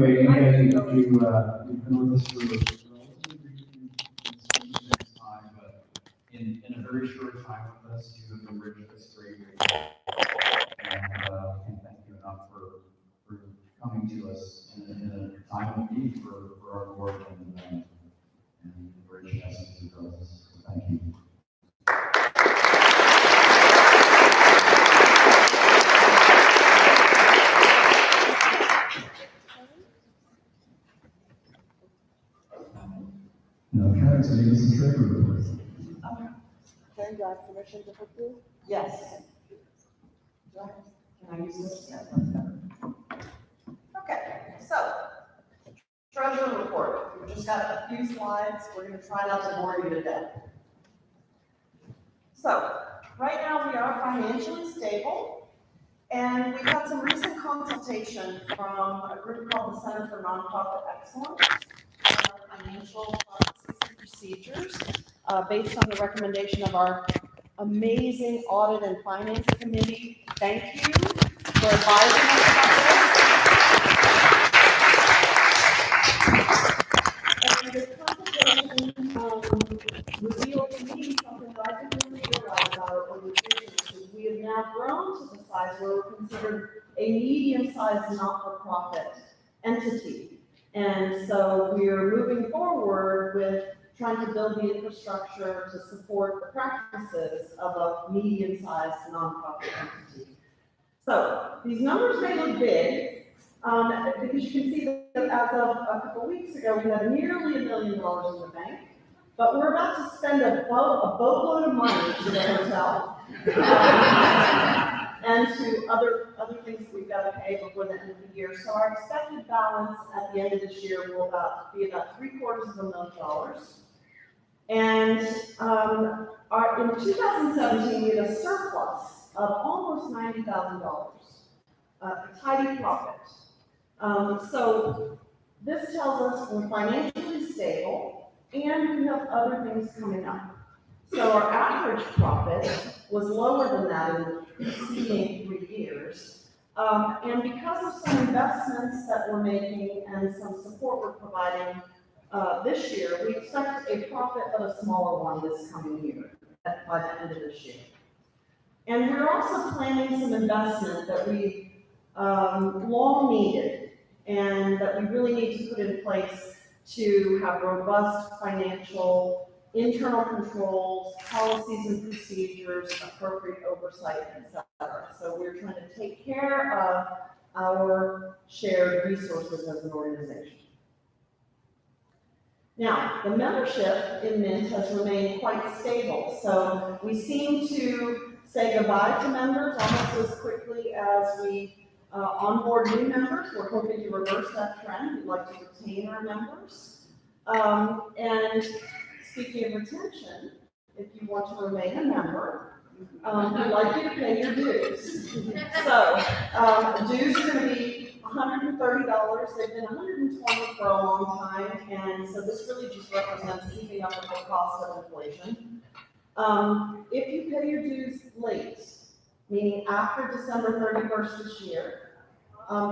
Anyway, you've been with us for a relatively brief time, but in a very short time with us, you have enriched us greatly. And I can't thank you enough for coming to us in a time of need for our board and enriching us into those. So thank you. No, Karen, so give us some treasury reports. Karen, do I have permission to put through? Yes. Can I use this? Yeah. Okay, so treasury report. We've just got a few slides. We're going to try not to bore you to death. So right now we are financially stable, and we've had some recent consultation from a group called the Center for Nonprofit Excellence, financial processes and procedures, based on the recommendation of our amazing audit and finance committee. Thank you for advising us about this. And this consultation revealed to me something that I didn't really realize about our organization, because we have now grown to the size where we're considered a medium-sized not-for-profit entity. And so we're moving forward with trying to build the infrastructure to support the practices of a medium-sized nonprofit entity. So these numbers may look big, because you can see that as of a couple weeks ago, we had nearly $1 million in the bank, but we're about to spend a boatload of money to the hotel, and to other things that we've got to pay before the end of the year. So our expected balance at the end of this year will be about $750,000. And in 2017, we had a surplus of almost $90,000, a tidy profit. So this tells us we're financially stable and we have other things coming up. So our average profit was lower than that in the preceding 3 years. And because of some investments that we're making and some support we're providing this year, we expect a profit but a smaller one this coming year, by the end of this year. And we're also planning some investment that we long needed and that we really need to put in place to have robust financial internal controls, policies and procedures, appropriate oversight, etc. So we're trying to take care of our shared resources as an organization. Now, the membership in Mint has remained quite stable. So we seem to say goodbye to members almost as quickly as we onboard new members. We're hoping to reverse that trend. We'd like to retain our members. And speaking of retention, if you want to remain a member, we'd like you to pay your dues. So dues are going to be $130. They've been $120 for a long time, and so this really just represents keeping up with the cost of inflation. If you pay your dues late, meaning after December 31st this year,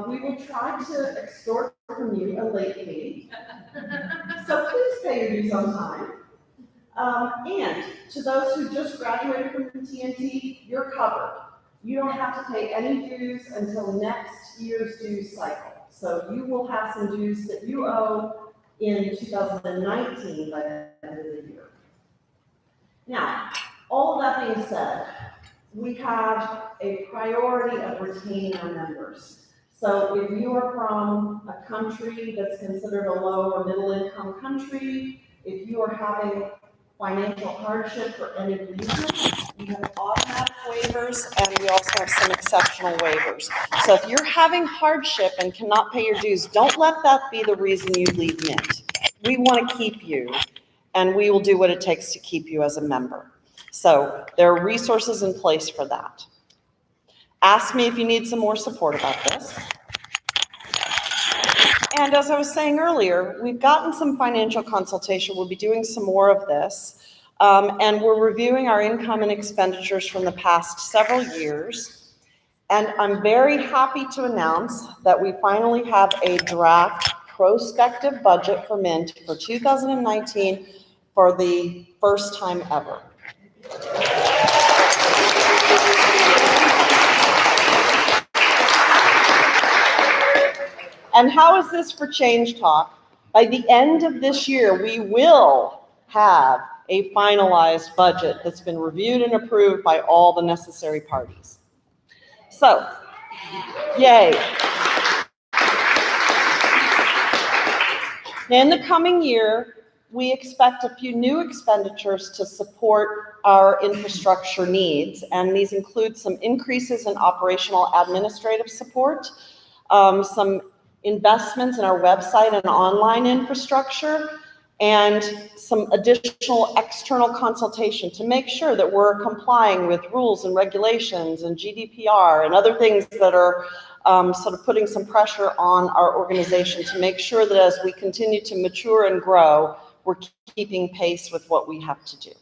we will try to extort from you a late fee. So please pay your dues on time. And to those who just graduated from the TNT, you're covered. You don't have to pay any dues until next year's dues cycle. So you will have some dues that you owe in 2019 by the end of the year. Now, all of that being said, we have a priority of retaining our members. So if you are from a country that's considered a low or middle income country, if you are having financial hardship for any reason, we have automatic waivers and we also have some exceptional waivers. So if you're having hardship and cannot pay your dues, don't let that be the reason you leave Mint. We want to keep you, and we will do what it takes to keep you as a member. So there are resources in place for that. Ask me if you need some more support about this. And as I was saying earlier, we've gotten some financial consultation. We'll be doing some more of this. And we're reviewing our income and expenditures from the past several years. And I'm very happy to announce that we finally have a draft prospective budget for Mint for 2019 for the first time ever. And how is this for Change Talk? By the end of this year, we will have a finalized budget that's been reviewed and approved by all the necessary parties. So, yay. In the coming year, we expect a few new expenditures to support our infrastructure needs, and these include some increases in operational administrative support, some investments in our website and online infrastructure, and some additional external consultation to make sure that we're complying with rules and regulations and GDPR and other things that are sort of putting some pressure on our organization to make sure that as we continue to mature and grow, we're keeping pace with what we have to do.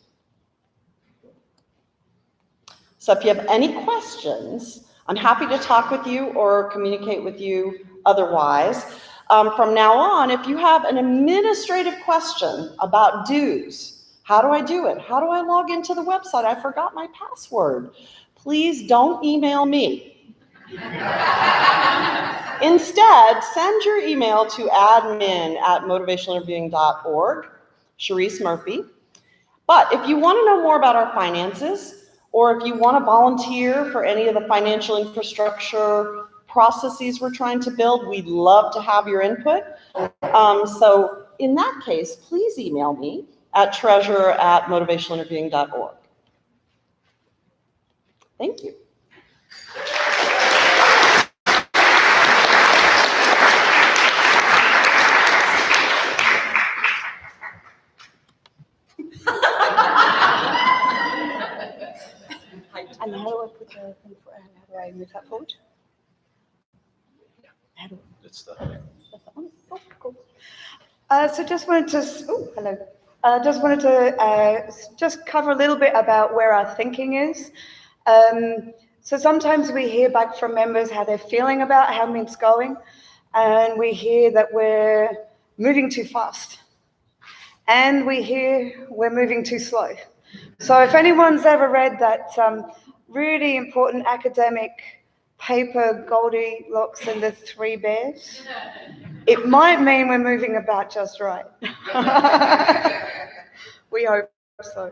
So if you have any questions, I'm happy to talk with you or communicate with you otherwise. From now on, if you have an administrative question about dues, how do I do it? How do I log into the website? I forgot my password. Please don't email me. Instead, send your email to admin@motivationalinterviewing.org, Sharice Murphy. But if you want to know more about our finances, or if you want to volunteer for any of the financial infrastructure processes we're trying to build, we'd love to have your input. So in that case, please email me at treasurer@motivationalinterviewing.org. Thank you. And how do I put the thing for, how do I move that forward? How do It's the oh, cool. So just wanted to, hello. Just wanted to just cover a little bit about where our thinking is. So sometimes we hear back from members how they're feeling about how Mint's going, and we hear that we're moving too fast, and we hear we're moving too slow. So if anyone's ever read that really important academic paper, Goldilocks and the Three Bears, it might mean we're moving about just right. We hope so.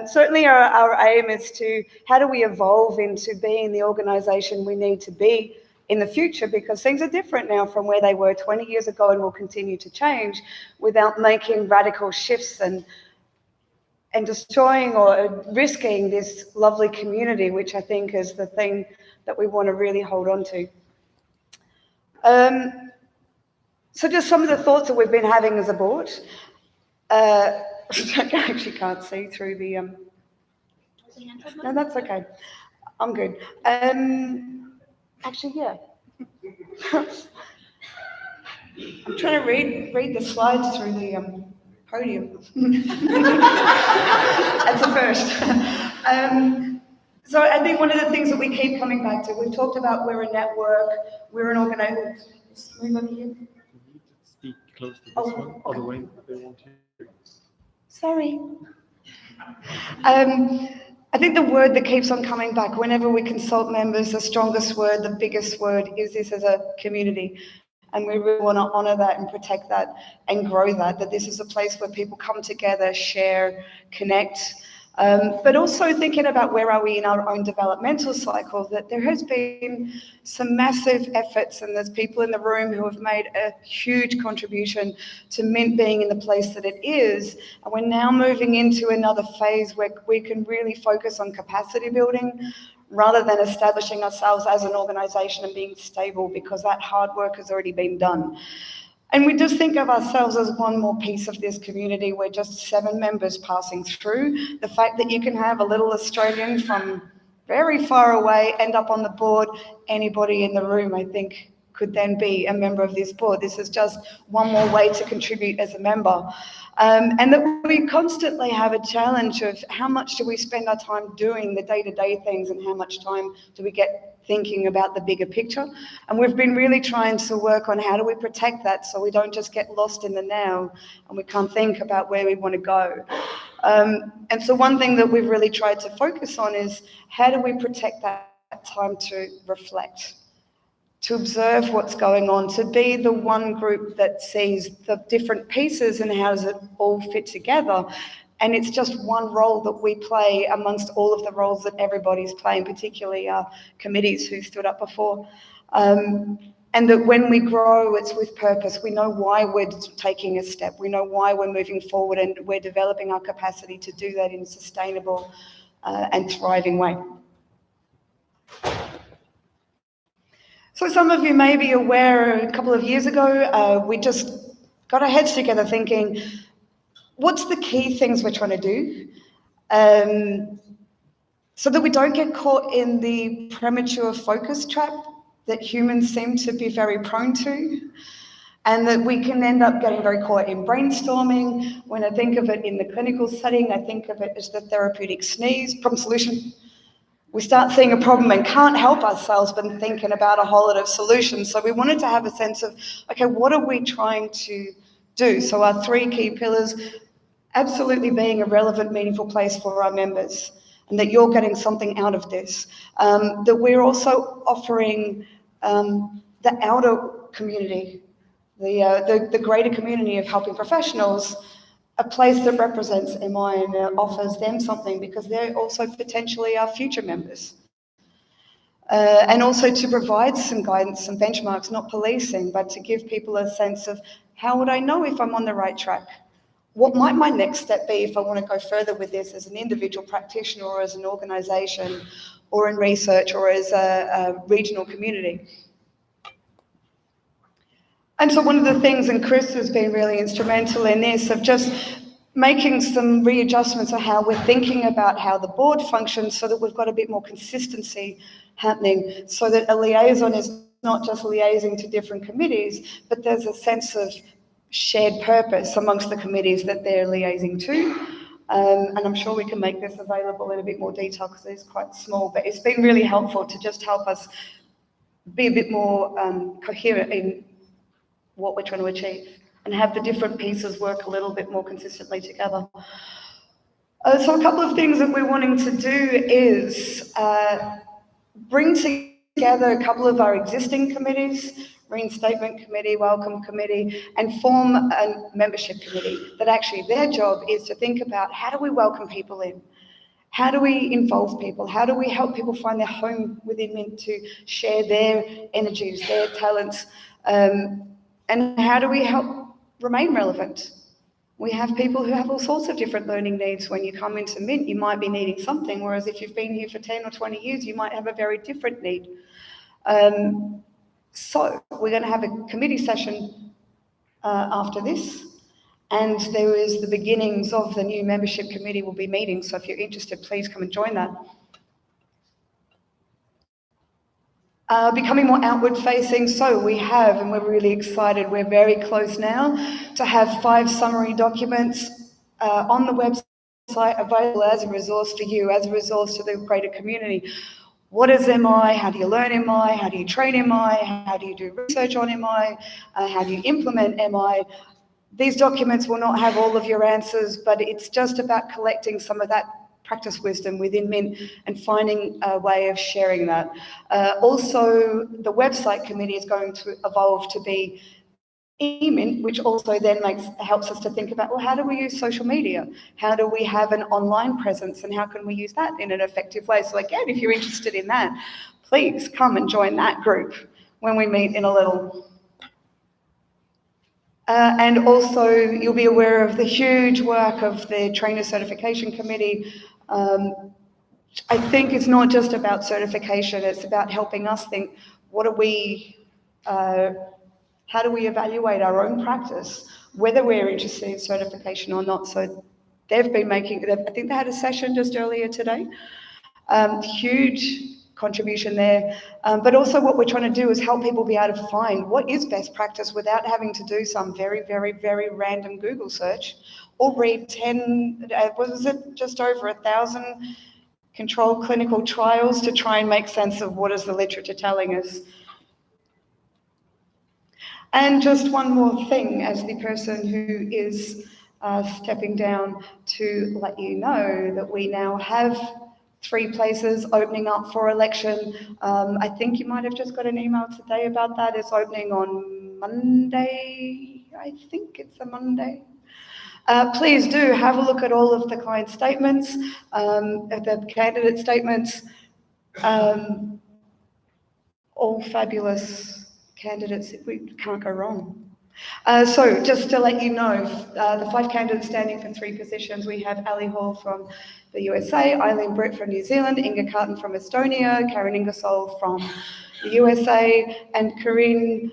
Certainly our aim is to, how do we evolve into being the organization we need to be in the future, because things are different now from where they were 20 years ago and will continue to change without making radical shifts and destroying or risking this lovely community, which I think is the thing that we want to really hold on to. So just some of the thoughts that we've been having as a board. I actually can't see through the... No, that's okay. I'm good. Actually, yeah. I'm trying to read the slides through the podium. That's a first. So I think one of the things that we keep coming back to, we've talked about we're a network, we're an organization. Move over here. Speak close to this one, other way, they won't hear you. Sorry. I think the word that keeps on coming back whenever we consult members, the strongest word, the biggest word is this as a community. And we really want to honor that and protect that and grow that this is a place where people come together, share, connect. But also thinking about where are we in our own developmental cycle, that there has been some massive efforts and there's people in the room who have made a huge contribution to Mint being in the place that it is. And we're now moving into another phase where we can really focus on capacity building rather than establishing ourselves as an organization and being stable, because that hard work has already been done. And we just think of ourselves as one more piece of this community. We're just 7 members passing through. The fact that you can have a little Australian from very far away end up on the board, anybody in the room, I think could then be a member of this board. This is just one more way to contribute as a member. And that we constantly have a challenge of how much do we spend our time doing the day-to-day things and how much time do we get thinking about the bigger picture. And we've been really trying to work on how do we protect that so we don't just get lost in the now and we can't think about where we want to go. And so one thing that we've really tried to focus on is how do we protect that time to reflect, to observe what's going on, to be the one group that sees the different pieces and how does it all fit together. And it's just one role that we play amongst all of the roles that everybody's playing, particularly our committees who stood up before. And that when we grow, it's with purpose. We know why we're taking a step. We know why we're moving forward, and we're developing our capacity to do that in a sustainable and thriving way. So some of you may be aware, a couple of years ago, we just got our heads together thinking, what's the key things we're trying to do so that we don't get caught in the premature focus trap that humans seem to be very prone to, and that we can end up getting very caught in brainstorming. When I think of it in the clinical setting, I think of it as the therapeutic sneeze, problem solution. We start seeing a problem and can't help ourselves but thinking about a whole lot of solutions. So we wanted to have a sense of, okay, what are we trying to do? So our three key pillars, absolutely being a relevant, meaningful place for our members, and that you're getting something out of this. That we're also offering the outer community, the greater community of helping professionals, a place that represents MI and offers them something because they're also potentially our future members. And also to provide some guidance, some benchmarks, not policing, but to give people a sense of how would I know if I'm on the right track? What might my next step be if I want to go further with this as an individual practitioner or as an organisation or in research or as a regional community? And so one of the things, and Chris has been really instrumental in this, of just making some readjustments of how we're thinking about how the board functions so that we've got a bit more consistency happening, so that a liaison is not just liaising to different committees, but there's a sense of shared purpose amongst the committees that they're liaising to. And I'm sure we can make this available in a bit more detail because it is quite small, but it's been really helpful to just help us be a bit more coherent in what we're trying to achieve and have the different pieces work a little bit more consistently together. So a couple of things that we're wanting to do is bring together a couple of our existing committees, Reinstatement Committee, Welcome Committee, and form a membership committee that actually their job is to think about how do we welcome people in? How do we involve people? How do we help people find their home within Mint to share their energies, their talents? And how do we help remain relevant? We have people who have all sorts of different learning needs. When you come into Mint, you might be needing something, whereas if you've been here for 10 or 20 years, you might have a very different need. So we're going to have a committee session after this, and there is the beginnings of the new membership committee will be meeting. So if you're interested, please come and join that. Becoming more outward facing, so we have, and we're really excited, we're very close now to have 5 summary documents on the website available as a resource for you, as a resource to the greater community. What is MI? How do you learn MI? How do you train MI? How do you do research on MI? How do you implement MI? These documents will not have all of your answers, but it's just about collecting some of that practice wisdom within Mint and finding a way of sharing that. Also, the website committee is going to evolve to be eMint, which also then helps us to think about, well, how do we use social media? How do we have an online presence, and how can we use that in an effective way? So again, if you're interested in that, please come and join that group when we meet in a little. And also, you'll be aware of the huge work of the Trainer Certification Committee. I think it's not just about certification, it's about helping us think, what are we, how do we evaluate our own practice, whether we're interested in certification or not. So they've been making, I think they had a session just earlier today. Huge contribution there. But also what we're trying to do is help people be able to find what is best practice without having to do some very, very, very random Google search or read 10, what was it, just over 1,000 controlled clinical trials to try and make sense of what is the literature telling us. And just one more thing, as the person who is stepping down, to let you know that we now have 3 places opening up for election. I think you might have just got an email today about that. It's opening on Monday. I think it's a Monday. Please do have a look at all of the client statements, the candidate statements, all fabulous candidates. We can't go wrong. So just to let you know, the 5 candidates standing for 3 positions, we have Ali Hall from the USA, Eileen Britt from New Zealand, Inga Carton from Estonia, Karen Ingersoll from the USA, and Corinne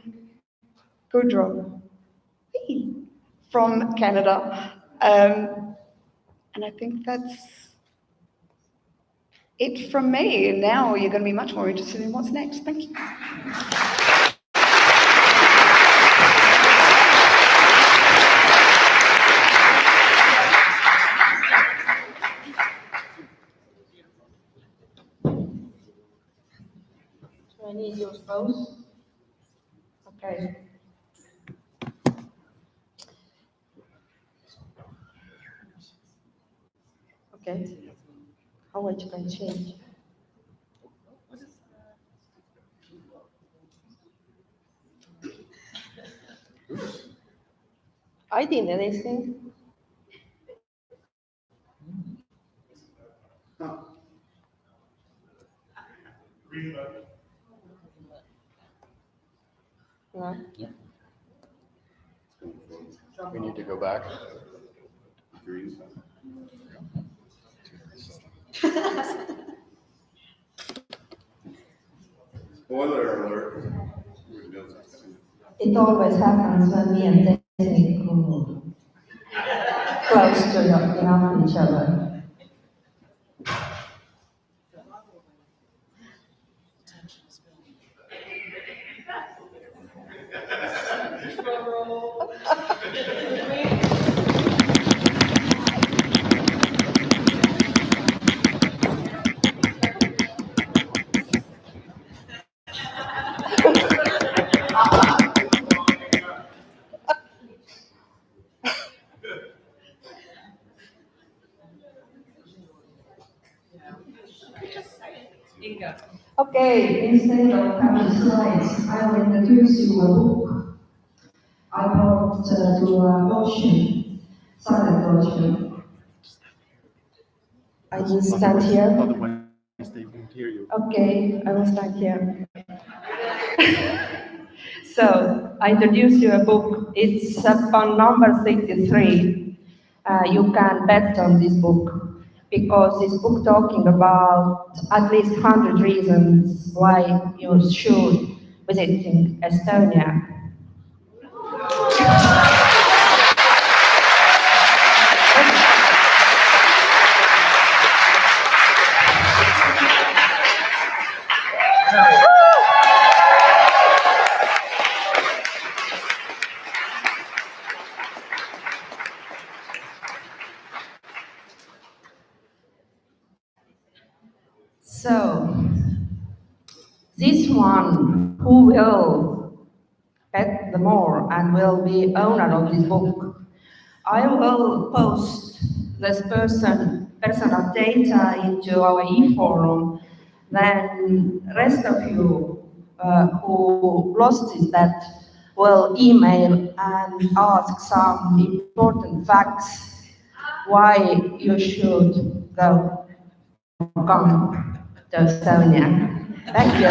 Goudreau from Canada. And I think that's it from me. And now you're going to be much more interested in what's next. Thank you. Do I need your votes? Okay. Okay. How much you can change? I didn't anything. No. We need to go back. Spoiler alert. It always happens when me and Daisy go close to enough each other. Okay, instead of having slides, I will introduce you a book I brought to Ocean, Silent Ocean. I will stand here. Otherwise, they won't hear you. Okay, I will stand here. So, I introduce you a book. It's upon number 63. You can bet on this book because this book talking about at least 100 reasons why you should visiting Estonia. So, this one who will bet the more and will be owner of this book, I will post this personal data into our e-forum. Then rest of you who lost this bet will email and ask some important facts why you should come to Estonia. Thank you.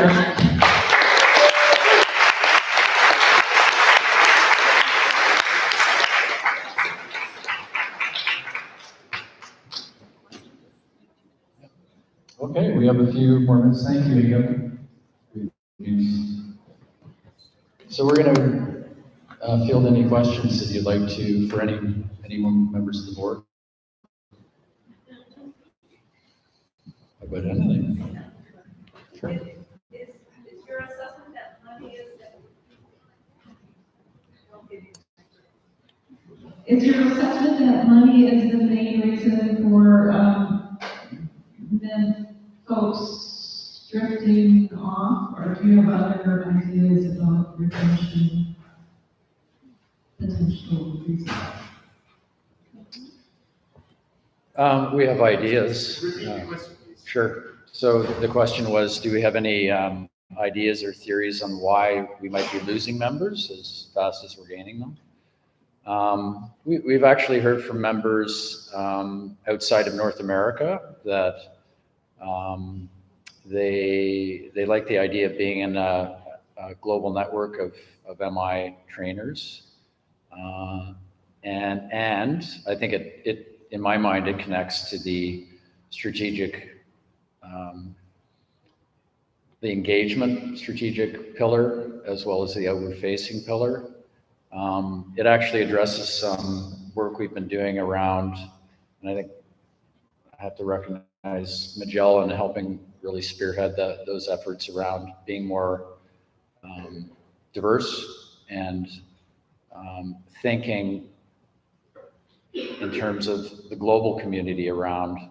Okay, we have a few more minutes. Thank you, Inga. So we're going to field any questions that you'd like to for any members of the board. About anything. Sure. Is your assessment that money is that? Is your assessment that money is the main reason for, then folks drifting off, or do you have other ideas about retention potential reasons? We have ideas. Repeat the question, please. Sure. So the question was, do we have any ideas or theories on why we might be losing members as fast as we're gaining them? We've actually heard from members outside of North America that they like the idea of being in a global network of MI trainers. And I think it in my mind, it connects to the strategic, the engagement strategic pillar, as well as the outward-facing pillar. It actually addresses some work we've been doing around, and I think I have to recognize Magellan helping really spearhead those efforts around being more diverse and thinking in terms of the global community around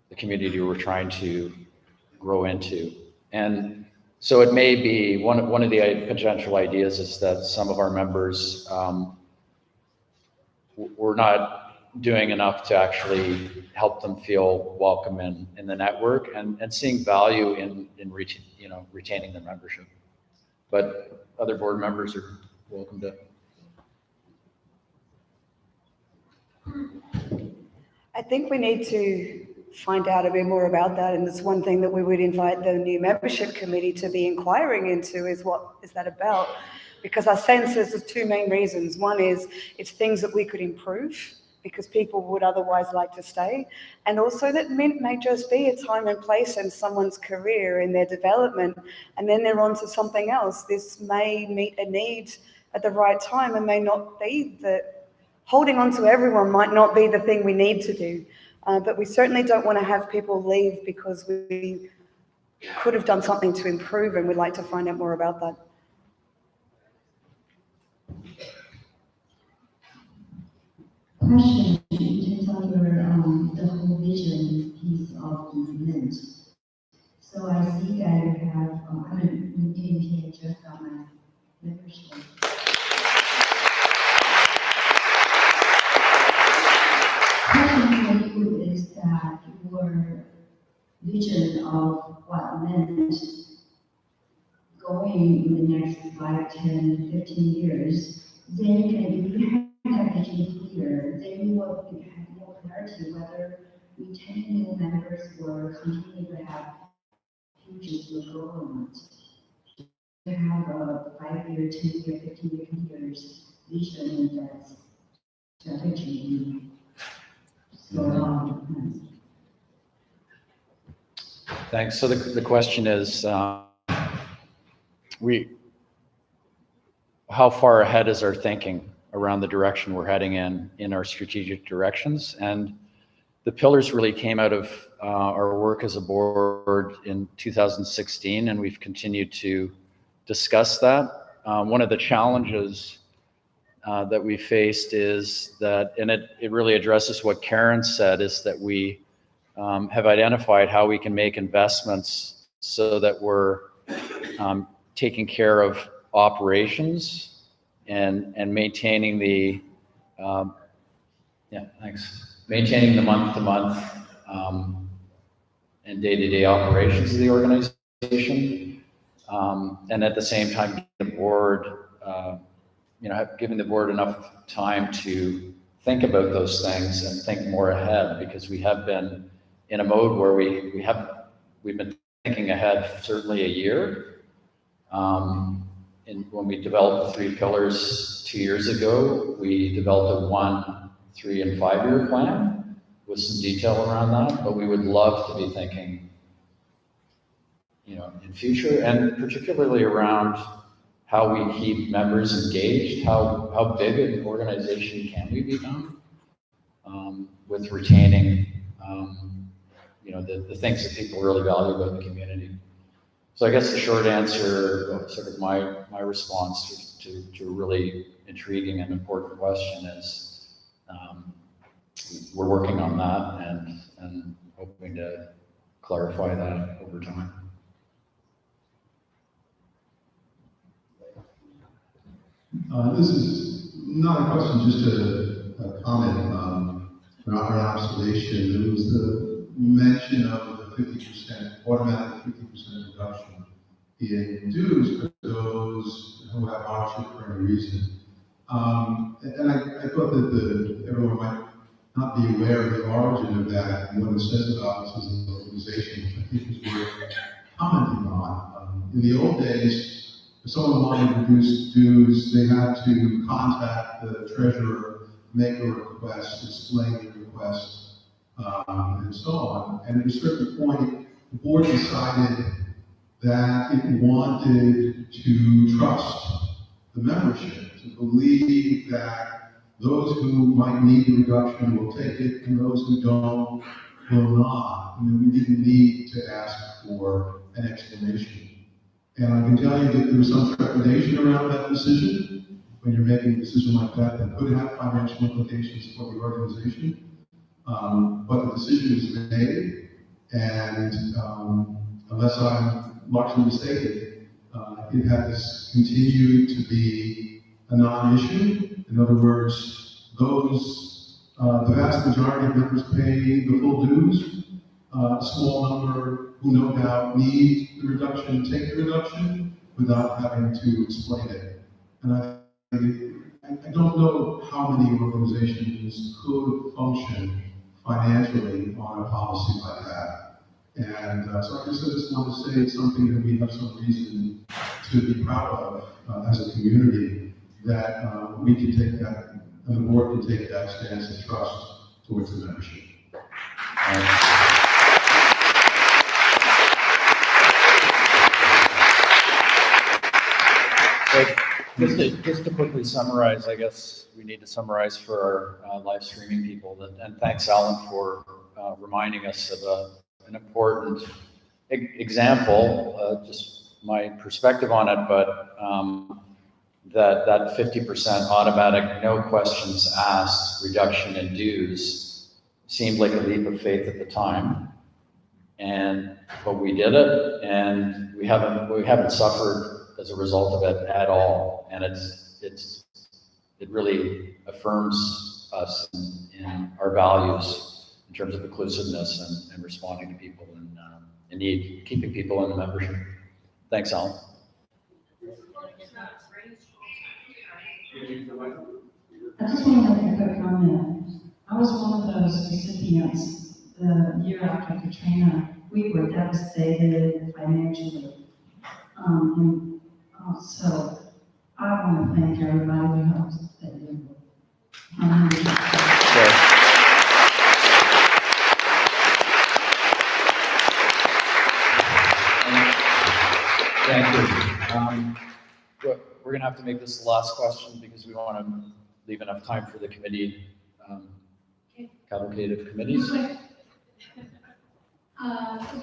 the community we're trying to grow into. And so it may be, one of the potential ideas is that some of our members, we're not doing enough to actually help them feel welcome in the network and seeing value in retaining their membership. But other board members are welcome to. I think we need to find out a bit more about that, and it's one thing that we would invite the new membership committee to be inquiring into is what is that about? Because our sense is there's two main reasons. One is it's things that we could improve because people would otherwise like to stay, and also that may just be a time and place in someone's career, in their development, and then they're on to something else. This may meet a need at the right time and may not be holding on to everyone might not be the thing we need to do. But we certainly don't want to have people leave because we could have done something to improve, and we'd like to find out more about that. Question in terms of your the whole vision piece of the event. So I see that you have you just got my membership. Question for you is that your vision of what meant going in the next 5, 10, 15 years, then you can, if you have that vision clear, then you will have more clarity whether retaining new members or continue to have futures will grow or not. To have a 5-year, 10-year, 15-year, 20 years vision in that strategy. So, Thanks. So the question is, how far ahead is our thinking around the direction we're heading in our strategic directions? And the pillars really came out of our work as a board in 2016, and we've continued to discuss that. One of the challenges that we faced is that, and it really addresses what Karen said, is that we have identified how we can make investments so that we're taking care of operations and maintaining the maintaining the month-to-month and day-to-day operations of the organization, and at the same time the board giving the board enough time to think about those things and think more ahead, because we have been in a mode where we've been thinking ahead certainly a year. And when we developed the 3 pillars 2 years ago, we developed a 1, 3, and 5-year plan with some detail around that. But we would love to be thinking, in future, and particularly around how we keep members engaged. How big an organization can we become with retaining, the things that people really value about the community. So I guess the short answer, sort of my response to a really intriguing and important question is, we're working on that and hoping to clarify that over time. This is not a question, just a comment, or an observation. There was the mention of the 50%, automatic 50% reduction in dues for those who have hardship for any reason. And I thought that everyone might not be aware of the origin of that and what it says about us as an organization, which I think is worth commenting on. In the old days, if someone wanted to reduce dues, they had to contact the treasurer, make a request, explain the request, and so on. And at a certain point, the board decided that it wanted to trust the membership, to believe that those who might need the reduction will take it, and those who don't will not. I mean, we didn't need to ask for an explanation. And I can tell you that there was some trepidation around that decision. When you're making a decision like that could have financial implications for the organization. But the decision was made, and unless I'm largely mistaken, it has continued to be a non-issue. In other words, the vast majority of members pay the full dues. A small number who no doubt need the reduction take the reduction without having to explain it. And I don't know how many organizations could function financially on a policy like that. And so I guess I just want to say it's something that we have some reason to be proud of as a community, that we can take that, and the board can take that stance of trust towards the membership. Just to quickly summarize, I guess we need to summarize for our live streaming people. And thanks, Alan, for reminding us of an important example, just my perspective on it, but that 50% automatic, no questions asked reduction in dues seemed like a leap of faith at the time. But we did it, and we haven't suffered as a result of it at all. And it really affirms us in our values in terms of inclusiveness and responding to people in need, keeping people in the membership. Thanks, Alan. I just want to make a quick comment. I was one of those recipients the year after Katrina. We were devastated financially. So I want to thank everybody who helped that year. Thank you. We're going to have to make this the last question because we want to leave enough time for the committee, cavalcade committees. Is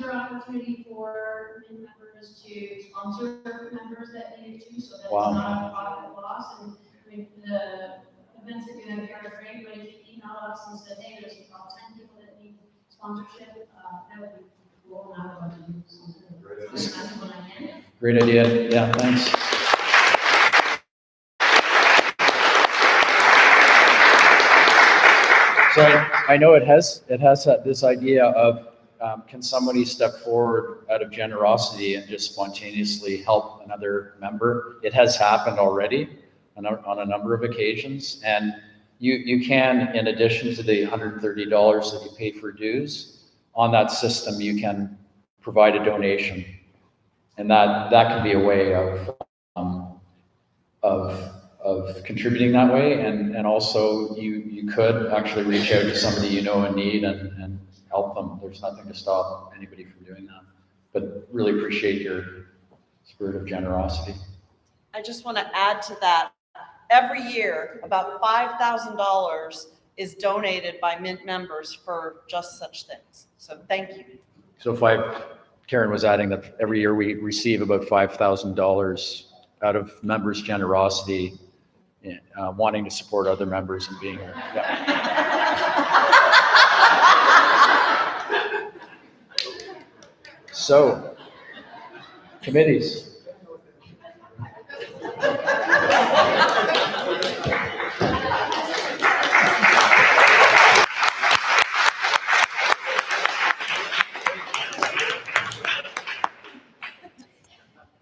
there an opportunity for members to sponsor members that need to, so that it's not a profit loss? And I mean, the events that you have here are great, but if you email us and said, hey, there's about 10 people that need sponsorship, that would be cool. And I would love to do something when I can. Great idea. Yeah, thanks. So I know it has this idea of can somebody step forward out of generosity and just spontaneously help another member? It has happened already on a number of occasions, and you can, in addition to the $130 that you pay for dues, on that system you can provide a donation, and that can be a way of contributing that way, and also you could actually reach out to somebody you know in need and help them. There's nothing to stop anybody from doing that, but really appreciate your spirit of generosity. I just want to add to that. Every year, about $5,000 is donated by Mint members for just such things. So thank you. So Karen was adding that every year we receive about $5,000 out of members' generosity, wanting to support other members and being here. Yeah. So, committees.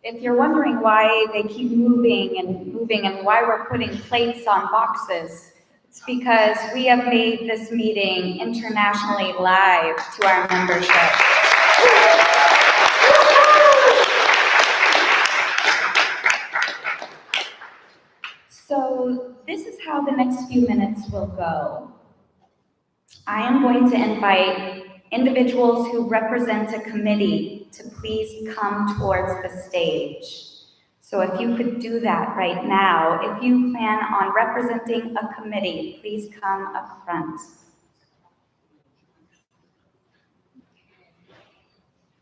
If you're wondering why they keep moving and why we're putting plates on boxes, it's because we have made this meeting internationally live to our membership. So this is how the next few minutes will go. I am going to invite individuals who represent a committee to please come towards the stage. So if you could do that right now, if you plan on representing a committee, please come up front.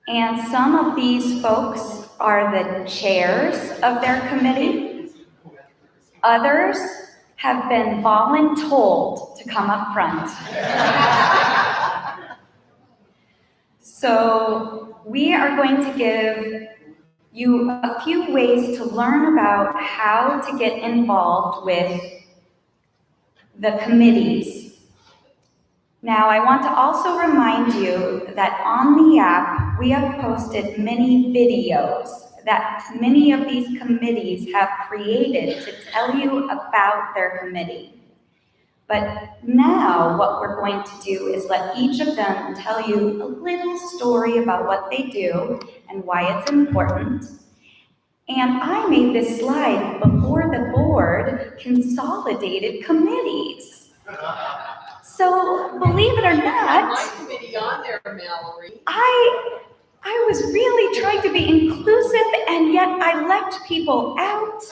And some of these folks are the chairs of their committee. Others have been voluntold to come up front. So we are going to give you a few ways to learn about how to get involved with the committees. Now, I want to also remind you that on the app, we have posted many videos that many of these committees have created to tell you about their committee. But now what we're going to do is let each of them tell you a little story about what they do and why it's important. And I made this slide before the board consolidated committees. So believe it or not, My committee on there, Mallory. I was really trying to be inclusive, and yet I left people out.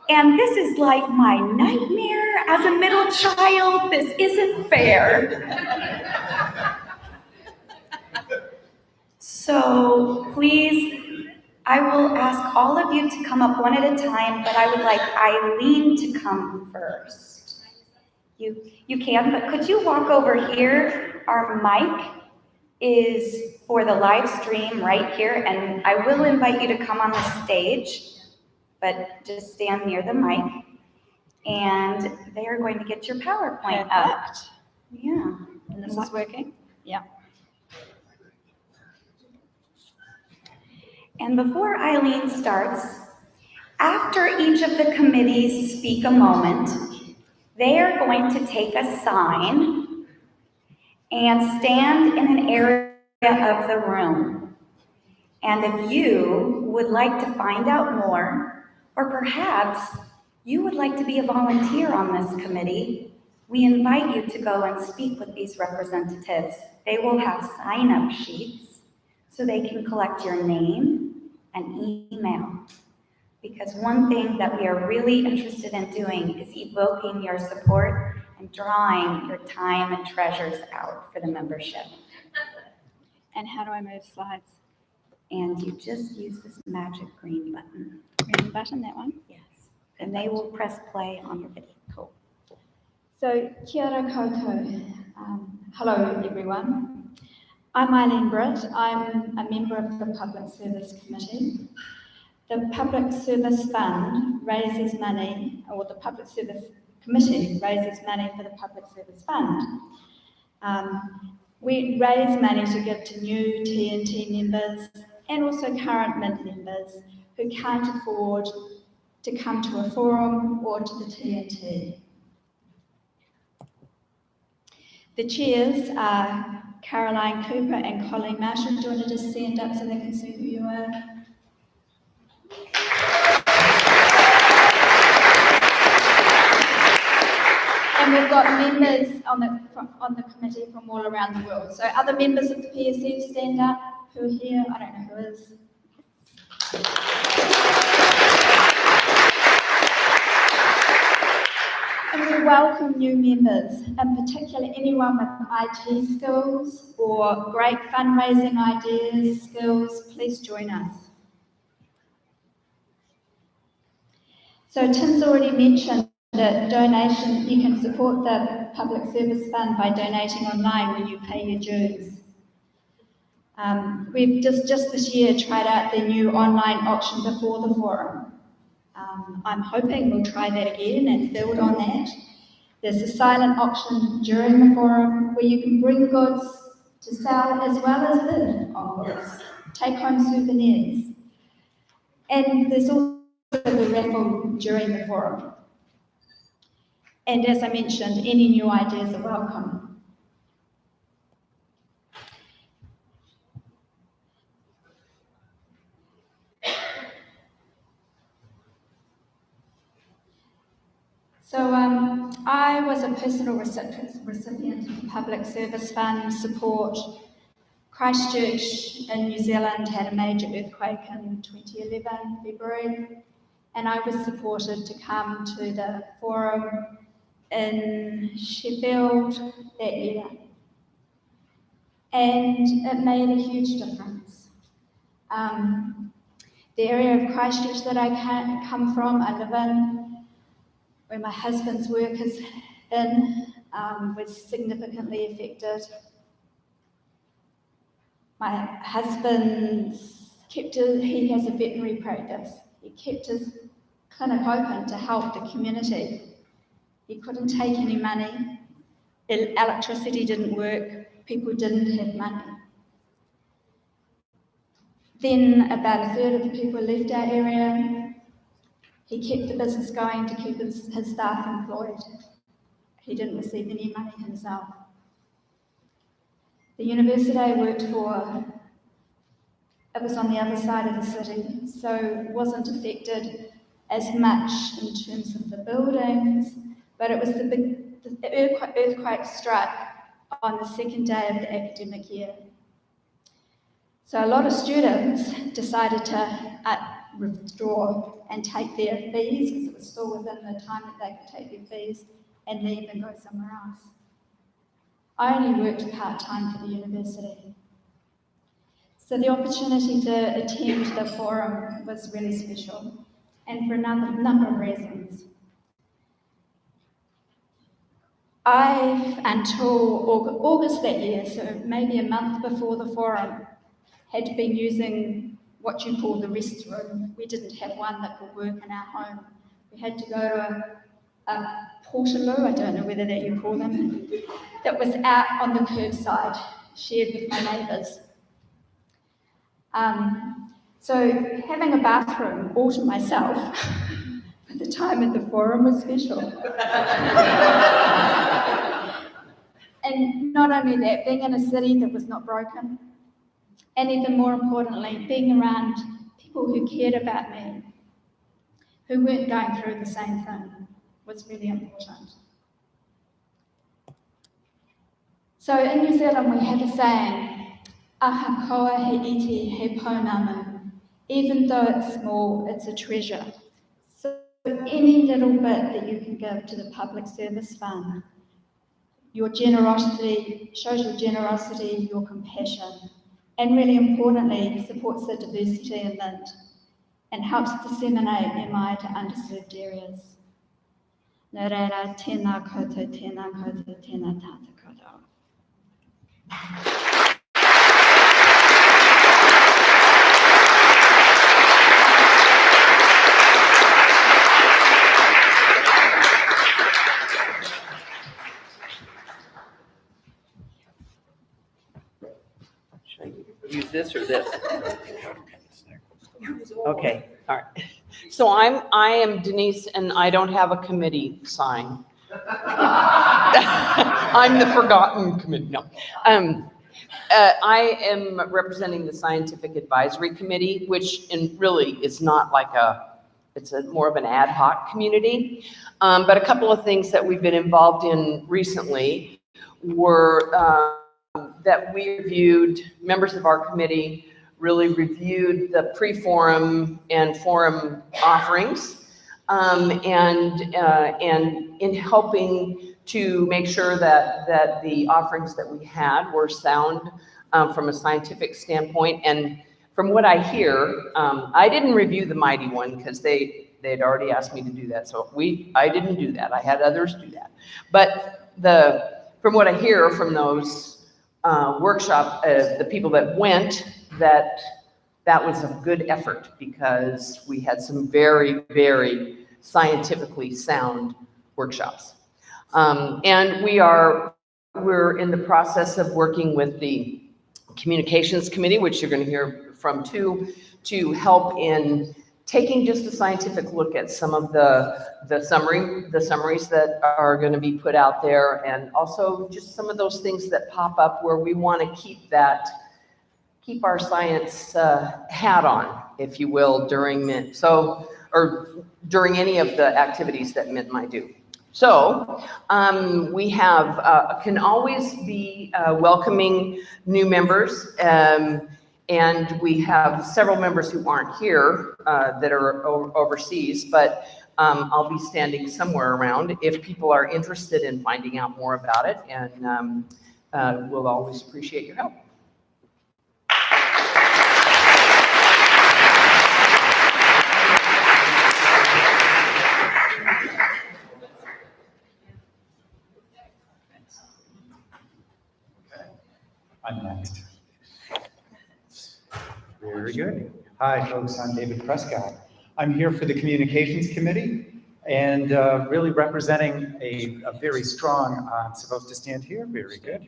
And this is like my nightmare as a middle child. This isn't fair. So please, I will ask all of you to come up one at a time, but I would like Eileen to come first. You can, but could you walk over here? Our mic is for the live stream right here, and I will invite you to come on the stage, but just stand near the mic, and they are going to get your PowerPoint up. Yeah. And this is working? Yeah. And before Eileen starts, after each of the committees speak a moment, they are going to take a sign and stand in an area of the room. And if you would like to find out more, or perhaps you would like to be a volunteer on this committee, we invite you to go and speak with these representatives. They will have sign-up sheets so they can collect your name and email. Because one thing that we are really interested in doing is evoking your support and drawing your time and treasures out for the membership. And how do I move slides? And you just use this magic green button. Green button, that one? Yes. And they will press play on your video. Cool. So, kia ora koutou. Hello, everyone. I'm Eileen Britt. I'm a member of the Public Service Committee. The Public Service Fund raises money, or the Public Service Committee raises money for the Public Service Fund. We raise money to give to new TNT members and also current MINT members who can't afford to come to a forum or to the TNT. The chairs are Caroline Cooper and Colleen Marshall. Do you want to just stand up so they can see who you are? And we've got members on the committee from all around the world. So other members of the PSF stand up who are here. I don't know who is. And we welcome new members, in particular anyone with IT skills or great fundraising ideas, skills, please join us. So Tim's already mentioned that donation, you can support the Public Service Fund by donating online when you pay your dues. We've just this year tried out the new online auction before the forum. I'm hoping we'll try that again and build on that. There's a silent auction during the forum where you can bring goods to sell as well as bid on goods, take home souvenirs. And there's also the raffle during the forum. And as I mentioned, any new ideas are welcome. So I was a personal recipient of the Public Service Fund support. Christchurch in New Zealand had a major earthquake in 2011, February, and I was supported to come to the forum in Sheffield that year. And it made a huge difference. The area of Christchurch that I come from, I live in, where my husband's work is in, was significantly affected. My husband he has a veterinary practice. He kept his clinic open to help the community. He couldn't take any money. Electricity didn't work. People didn't have money. Then about a third of the people left our area. He kept the business going to keep his staff employed. He didn't receive any money himself. The university I worked for, it was on the other side of the city, so wasn't affected as much in terms of the buildings, but it was the earthquake struck on the second day of the academic year. So a lot of students decided to withdraw and take their fees, because it was still within the time that they could take their fees, and leave and go somewhere else. I only worked part-time for the university. So the opportunity to attend the forum was really special, and for a number of reasons. Until August that year, so maybe a month before the forum, had been using what you call the restroom. We didn't have one that could work in our home. We had to go to a portaloo, I don't know whether that you call them, that was out on the curbside, shared with my neighbours. So having a bathroom all to myself at the time at the forum was special. And not only that, being in a city that was not broken, and even more importantly, being around people who cared about me, who weren't going through the same thing, was really important. So in New Zealand we have a saying, ahakoa he iti he pounamu. Even though it's small, it's a treasure. So any little bit that you can give to the Public Service Fund, your generosity, shows your generosity, your compassion, and really importantly, supports the diversity in Mint and helps disseminate MI to underserved areas. Nō reira, tēnā koutou, tēnā koutou, tēnā tātou koutou. Should I use this or this? Okay, all right. So I am Denise, and I don't have a committee sign. I'm the forgotten committee. No. I am representing the Scientific Advisory Committee, which really is not like it's more of an ad hoc community. But a couple of things that we've been involved in recently were that we reviewed, members of our committee really reviewed the pre-forum and forum offerings. and in helping to make sure that the offerings that we had were sound from a scientific standpoint. And from what I hear, I didn't review the Mighty One because they'd already asked me to do that. So I didn't do that. I had others do that. But from what I hear from those workshop, the people that went, that was a good effort because we had some very, very scientifically sound workshops. And we're in the process of working with the Communications Committee, which you're going to hear from too, to help in taking just a scientific look at some of the summaries that are going to be put out there, and also just some of those things that pop up where we want to keep our science hat on, if you will, during Mint. Or during any of the activities that Mint might do. So we can always be welcoming new members, and we have several members who aren't here that are overseas, but I'll be standing somewhere around if people are interested in finding out more about it, and we'll always appreciate your help. I'm next. Very good. Hi, folks. I'm David Prescott. I'm here for the Communications Committee and really representing a very strong, I'm supposed to stand here? Very good.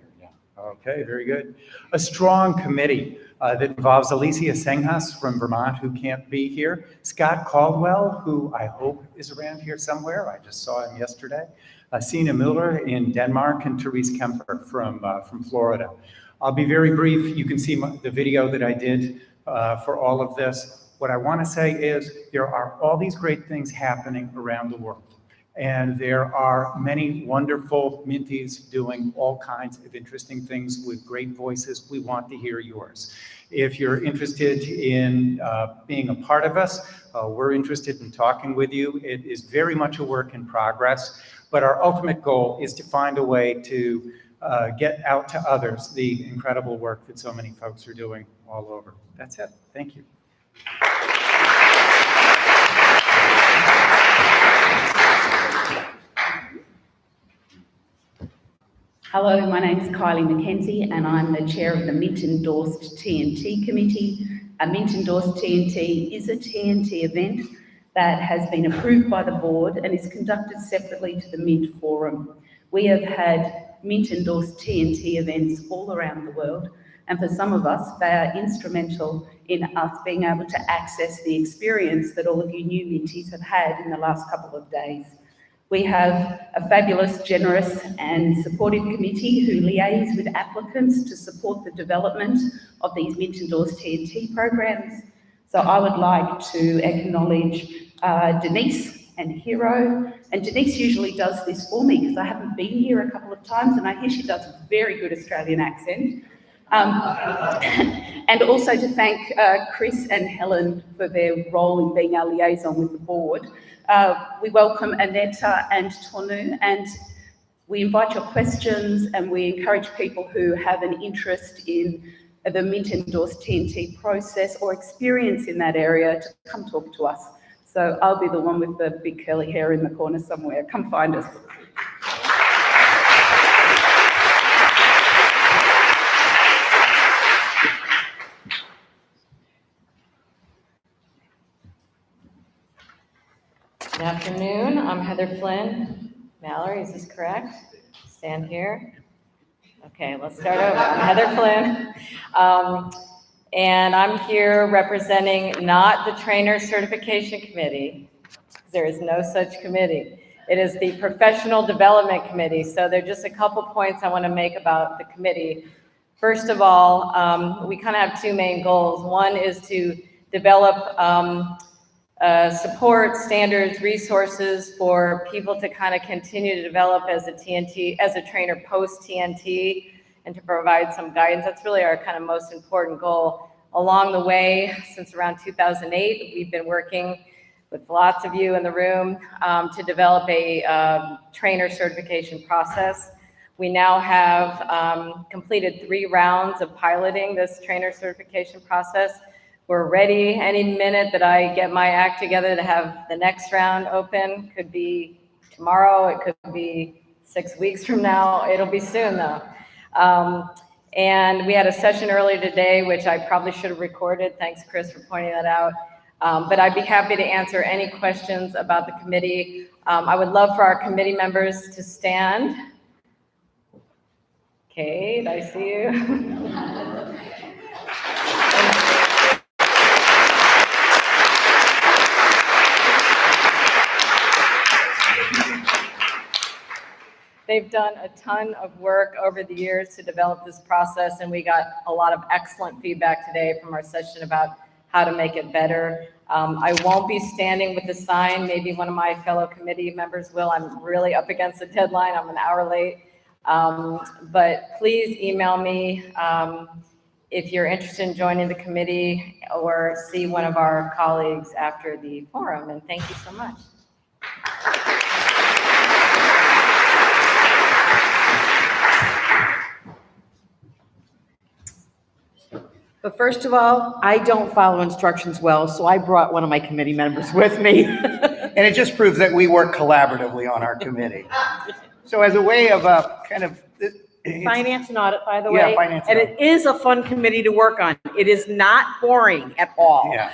Okay, very good. A strong committee that involves Alicia Senghas from Vermont, who can't be here, Scott Caldwell, who I hope is around here somewhere. I just saw him yesterday. Sina Muller in Denmark, and Therese Kemper from Florida. I'll be very brief. You can see the video that I did for all of this. What I want to say is there are all these great things happening around the world. And there are many wonderful Minties doing all kinds of interesting things with great voices. We want to hear yours. If you're interested in being a part of us, we're interested in talking with you. It is very much a work in progress, but our ultimate goal is to find a way to get out to others the incredible work that so many folks are doing all over. That's it. Thank you. Hello, my name is Kylie McKenzie and I'm the chair of the Mint Endorsed TNT Committee. A Mint Endorsed TNT is a TNT event that has been approved by the board and is conducted separately to the Mint Forum. We have had Mint Endorsed TNT events all around the world, and for some of us, they are instrumental in us being able to access the experience that all of you new Minties have had in the last couple of days. We have a fabulous, generous and supportive committee who liaise with applicants to support the development of these Mint Endorsed TNT programs. So I would like to acknowledge Denise and Hero. And Denise usually does this for me because I haven't been here a couple of times and I hear she does a very good Australian accent. And also to thank Chris and Helen for their role in being our liaison with the board. We welcome Aneta and Tonu, and we invite your questions and we encourage people who have an interest in the Mint Endorsed TNT process or experience in that area to come talk to us. So I'll be the one with the big curly hair in the corner somewhere. Come find us. Good afternoon, I'm Heather Flynn. Mallory, is this correct? Stand here. Okay, let's start over. I'm Heather Flynn. And I'm here representing not the Trainer Certification Committee. There is no such committee. It is the Professional Development Committee. So there are just a couple points I want to make about the committee. First of all, we kind of have two main goals. One is to develop support, standards, resources for people to kind of continue to develop as a TNT, as a trainer post-TNT, and to provide some guidance. That's really our kind of most important goal. Along the way, since around 2008, we've been working with lots of you in the room, to develop a trainer certification process. We now have completed 3 rounds of piloting this trainer certification process. We're ready any minute that I get my act together to have the next round open. Could be tomorrow, it could be 6 weeks from now. It'll be soon though. And we had a session earlier today, which I probably should have recorded. Thanks, Chris, for pointing that out. But I'd be happy to answer any questions about the committee. I would love for our committee members to stand. Kate, I see you. They've done a ton of work over the years to develop this process, and we got a lot of excellent feedback today from our session about how to make it better. I won't be standing with the sign. Maybe one of my fellow committee members will. I'm really up against the deadline. I'm an hour late. But please email me if you're interested in joining the committee, or see one of our colleagues after the forum. And thank you so much. But first of all, I don't follow instructions well, so I brought one of my committee members with me. And it just proves that we work collaboratively on our committee. So as a way of kind of... Finance and audit, by the Yeah, way. finance And and it is a fun committee to work on. It is not boring at all. Yeah.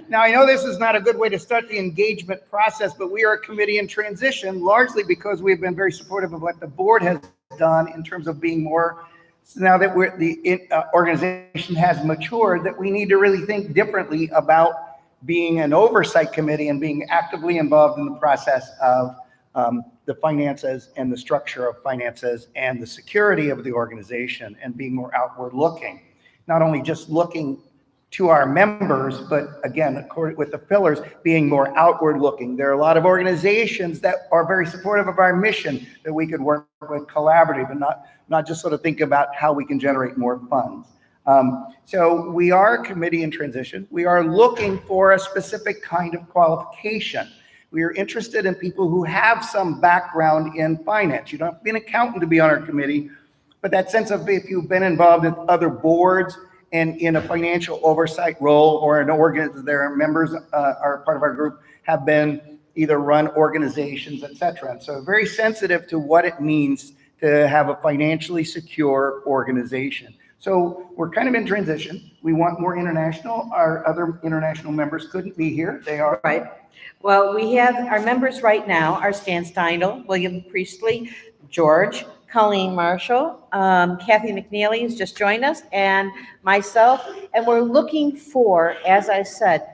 Now, I know this is not a good way to start the engagement process, but we are a committee in transition, largely because we've been very supportive of what the board has done in terms of being more... So now that the organization has matured, that we need to really think differently about being an oversight committee and being actively involved in the process of the finances and the structure of finances and the security of the organization, and being more outward looking. Not only just looking to our members, but again, according with the pillars, being more outward looking. There are a lot of organizations that are very supportive of our mission that we could work with collaborative, and not just sort of think about how we can generate more funds. So we are a committee in transition. We are looking for a specific kind of qualification. We are interested in people who have some background in finance. You don't have to be an accountant to be on our committee, but that sense of if you've been involved in other boards and in a financial oversight role, or an organ, their members are part of our group, have been either run organizations, etc. And so very sensitive to what it means to have a financially secure organization. So we're kind of in transition. We want more international. Our other international members couldn't be here. They are. Right. Well, we have our members right now are Stan Steindl, William Priestley, George, Colleen Marshall, Kathy McNeely has just joined us, and myself. And we're looking for, as I said,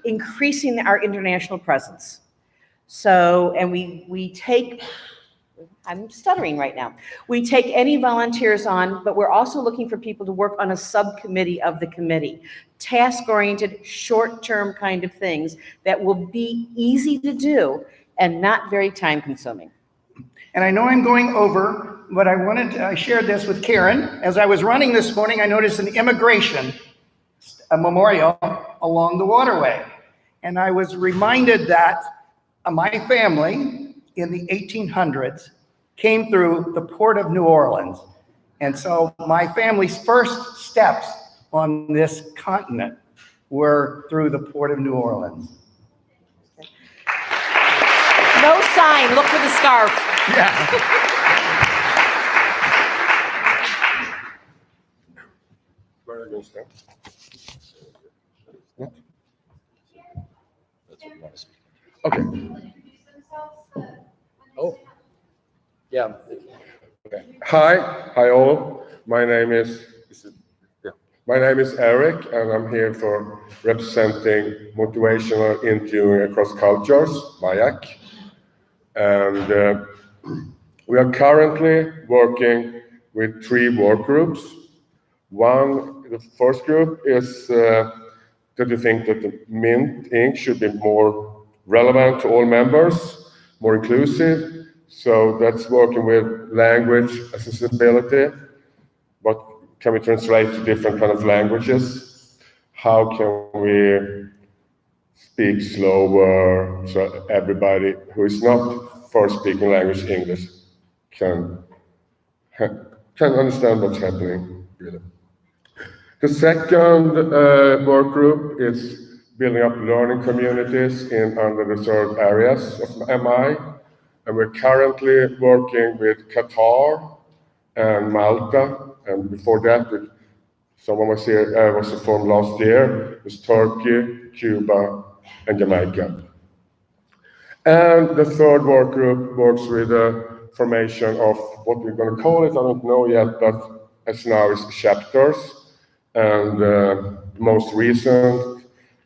increasing our international presence. So, and we take, I'm stuttering right now. We take any volunteers on, but we're also looking for people to work on a subcommittee of the committee. Task-oriented, short-term kind of things that will be easy to do and not very time-consuming. And I know I'm going over, but I shared this with Karen. As I was running this morning, I noticed an immigration memorial along the waterway. And I was reminded that my family in the 1800s came through the port of New Orleans. And so my family's first steps on this continent were through the port of New Orleans. No sign, look for the scarf. Yeah. Where are you going to start? Okay. Oh, yeah. Okay. Hi all. My name is Eric, and I'm here for representing Motivational Interviewing Across Cultures, MIAC. And we are currently working with 3 work groups. The first group is that we think that the Mint Inc. should be more relevant to all members, more inclusive. So that's working with language accessibility. What can we translate to different kind of languages? How can we speak slower, so everybody who is not first speaking language English can understand what's happening, really. The second work group is building up learning communities in under-reserved areas of MI, and we're currently working with Qatar and Malta, and before that, someone was here, was formed last year, it was Turkey, Cuba, and Jamaica. And the third work group works with the formation of what we're going to call it, I don't know yet, but as now is chapters. And the most recent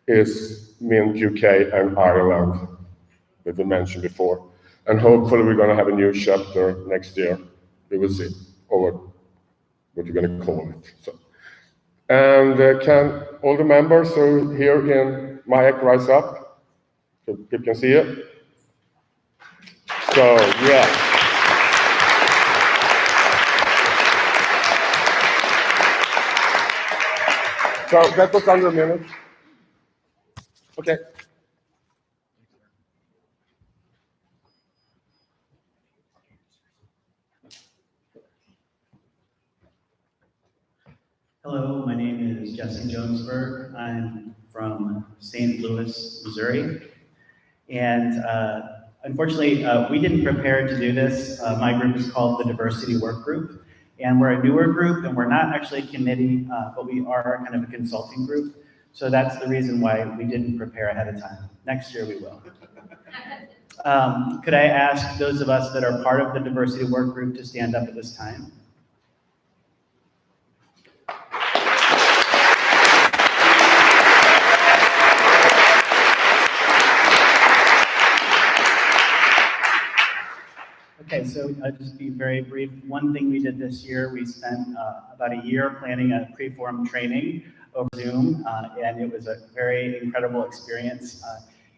is Mint UK and Ireland that we mentioned before. And hopefully we're going to have a new chapter next year. We will see, or what we're going to call it. So. And can all the members who are here in MIAC rise up so people can see it? So, yeah. So that was under a minute. Okay. Hello, my name is Jesse Jonesberg. I'm from St. Louis, Missouri. And unfortunately, we didn't prepare to do this. My group is called the Diversity Work Group. And we're a newer group, and we're not actually a committee, but we are kind of a consulting group. So that's the reason why we didn't prepare ahead of time. Next year we will. Could I ask those of us that are part of the Diversity Work Group to stand up at this time? Okay, so I'll just be very brief. One thing we did this year, we spent about a year planning a pre-form training over Zoom, and it was a very incredible experience.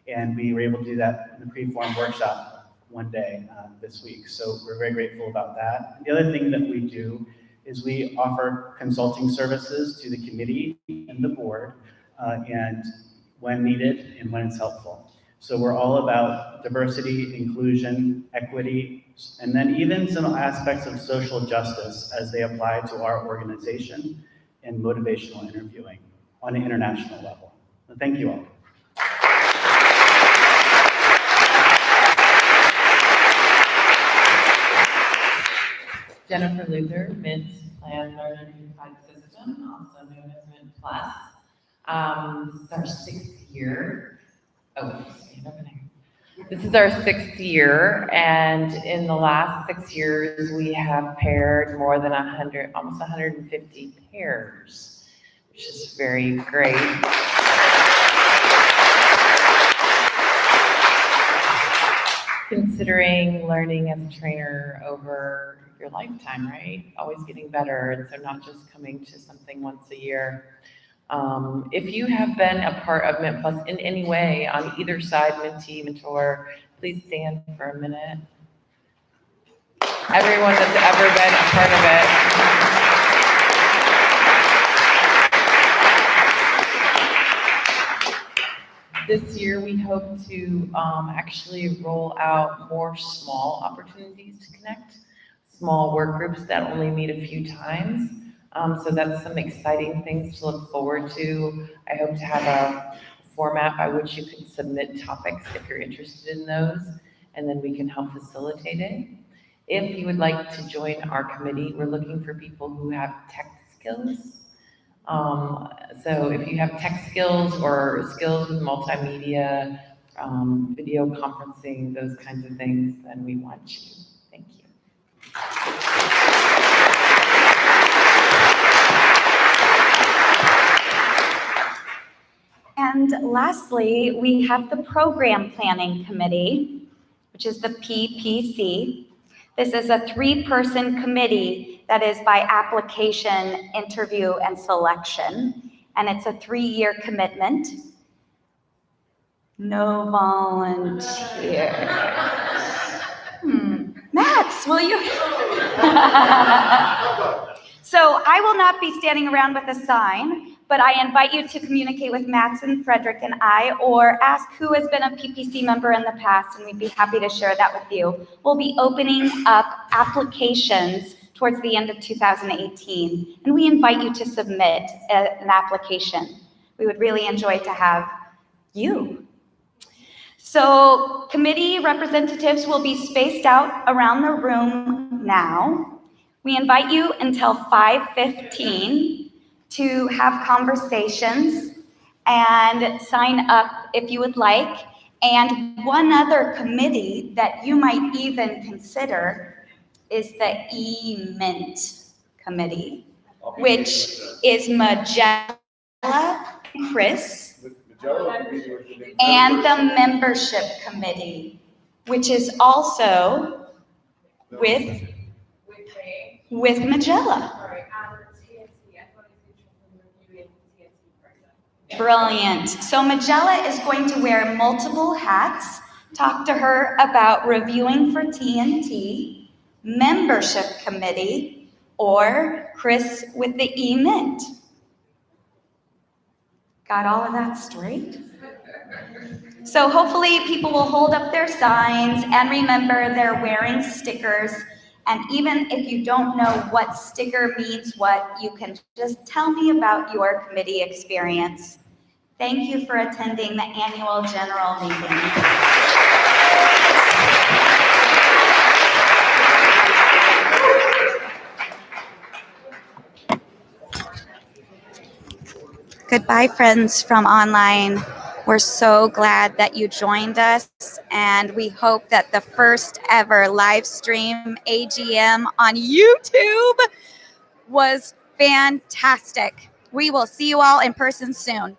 And we were able to do that in the pre-form workshop one day this week. So we're very grateful about that. The other thing that we do is we offer consulting services to the committee and the board, and when needed and when it's helpful. So we're all about diversity, inclusion, equity, and then even some aspects of social justice as they apply to our organization and motivational interviewing on an international level. So thank you all. Jennifer Luther, Mint Plan Learner Unified System, also known as Mint Plus. This is our 6th year. Oh, stand up in here. This is our 6th year, and in the last 6 years, we have paired more than 100, almost 150 pairs, which is very great. Considering learning as a trainer over your lifetime, right? Always getting better, and so not just coming to something once a year. If you have been a part of Mint Plus in any way on either side, mentee, mentor, please stand for a minute. Everyone that's ever been a part of it. This year, we hope to actually roll out more small opportunities to connect, small work groups that only meet a few times. So that's some exciting things to look forward to. I hope to have a format by which you can submit topics if you're interested in those, and then we can help facilitate it. If you would like to join our committee, we're looking for people who have tech skills. So if you have tech skills or skills with multimedia, video conferencing, those kinds of things, then we want you. Thank you. And lastly, we have the Program Planning Committee, which is the PPC. This is a 3-person committee that is by application, interview, and selection. And it's a 3-year commitment. No volunteer. Max, will you? So I will not be standing around with a sign, but I invite you to communicate with Max and Frederick and I, or ask who has been a PPC member in the past, and we'd be happy to share that with you. We'll be opening up applications towards the end of 2018, and we invite you to submit an application. We would really enjoy to have you. So committee representatives will be spaced out around the room now. We invite you until 5:15 to have conversations and sign up if you would like. And one other committee that you might even consider is the E-Mint committee, which is Magella, Chris, and the membership committee, which is also with Magella. Brilliant. So Magella is going to wear multiple hats. Talk to her about reviewing for TNT, membership committee, or Chris with the E-Mint. Got all of that straight? So hopefully people will hold up their signs and remember they're wearing stickers. And even if you don't know what sticker means what, you can just tell me about your committee experience. Thank you for attending the annual general meeting. Goodbye, friends from online. We're so glad that you joined us, and we hope that the first ever live stream AGM on YouTube was fantastic. We will see you all in person soon.